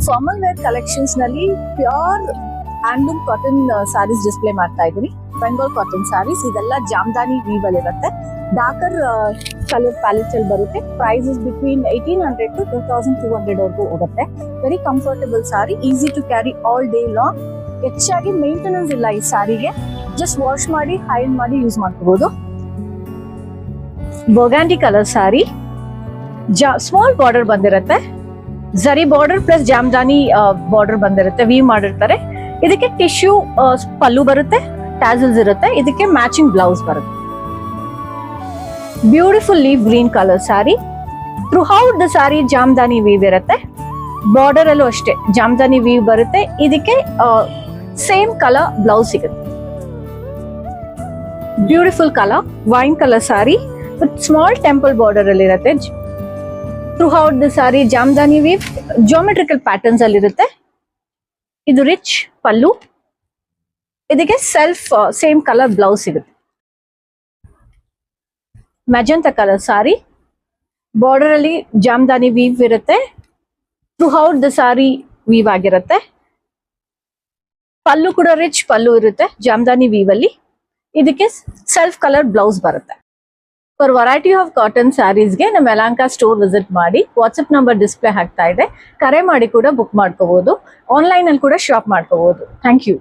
Formal wear collections ನಲ್ಲಿ pure handloom cotton saris display ಮಾಡ್ತಾ ಇದೀನಿ. ಬೆಂಗಾಲ್ ಕಾಟನ್ ಸ್ಯಾರೀಸ್ ಇದೆಲ್ಲ ಜಾಮ್ದಾನಿ ವೀವ್ ಅಲ್ಲಿ ಇರುತ್ತೆ. ಡಾರ್ಕರ್ ಕಲರ್ ಪ್ಯಾಲೆಟ್ ಅಲ್ಲಿ ಬರುತ್ತೆ. ಪ್ರೈಸಸ್ ಬಿಟ್ವೀನ್ 1800 to 2200 ವರೆಗೂ ಹೋಗುತ್ತೆ. Very comfortable sari, easy to carry all day long. ಹೆಚ್ಚಾಗಿ ಮೇಂಟೆನೆನ್ಸ್ ಇಲ್ಲ ಈ ಸಾರಿಗೆ. ಜಸ್ಟ್ ವಾಶ್ ಮಾಡಿ ಹೈಡ್ ಮಾಡಿ ಯೂಸ್ ಮಾಡ್ಕೋಬಹುದು. Burgundy colour sari, small border ಬಂದಿರುತ್ತೆ. Zari border plus jamdani border ಬಂದಿರುತ್ತೆ, ವೀವ್ ಮಾಡಿರ್ತಾರೆ. ಇದಕ್ಕೆ ಟಿಶ್ಯೂ ಪಲ್ಲು ಬರುತ್ತೆ, ಟ್ಯಾಸಲ್ಸ್ ಇರುತ್ತೆ. ಇದಕ್ಕೆ ಮ್ಯಾಚಿಂಗ್ ಬ್ಲೌಸ್ ಬರುತ್ತೆ. Beautiful leaf green colour sari. Throughout the sari jamdani weave ಇರುತ್ತೆ. ಬಾರ್ಡರ್ ಅಲ್ಲೂ ಅಷ್ಟೇ ಜಾಮ್ದಾನಿ ವೀವ್ ಬರುತ್ತೆ. ಇದಕ್ಕೆ ಸೇಮ್ ಕಲರ್ ಬ್ಲೌಸ್ ಸಿಗುತ್ತೆ. Beautiful colour wine colour sari with small temple border ಅಲ್ಲಿ ಇರುತ್ತೆ. Throughout the sari jamdani weave geometrical patterns ಅಲ್ಲಿ ಇರುತ್ತೆ. ಇದು ರಿಚ್ ಪಲ್ಲು. ಇದಕ್ಕೆ ಸೆಲ್ಫ್ ಸೇಮ್ ಕಲರ್ ಬ್ಲೌಸ್ ಸಿಗುತ್ತೆ. ಮೆಜೆಂಟಾ ಕಲರ್ ಸಾರಿ, ಬಾರ್ಡರ್ ಅಲ್ಲಿ ಜಾಮ್ದಾನಿ ವೀವ್ ಇರುತ್ತೆ. Throughout the sari weave ಆಗಿರುತ್ತೆ. ಪಲ್ಲು ಕೂಡ ರಿಚ್ ಪಲ್ಲು ಇರುತ್ತೆ ಜಾಮ್ದಾನಿ ವೀವ್ ಅಲ್ಲಿ. ಇದಕ್ಕೆ ಸೆಲ್ಫ್ ಕಲರ್ ಬ್ಲೌಸ್ ಬರುತ್ತೆ. ಫಾರ್ ವೆರೈಟಿ ಆಫ್ ಕಾಟನ್ ಸ್ಯಾರೀಸ್ಗೆ ನಮ್ಮ ಯಲಹಂಕ ಸ್ಟೋರ್ ವಿಸಿಟ್ ಮಾಡಿ. ವಾಟ್ಸ್ಆಪ್ ನಂಬರ್ ಡಿಸ್ಪ್ಲೇ ಆಗ್ತಾ ಇದೆ. ಕರೆ ಮಾಡಿ ಕೂಡ ಬುಕ್ ಮಾಡ್ಕೋಬಹುದು. ಆನ್ಲೈನ್ ಅಲ್ಲಿ ಕೂಡ ಶಾಪ್ ಮಾಡ್ಕೋಬಹುದು. Thank you.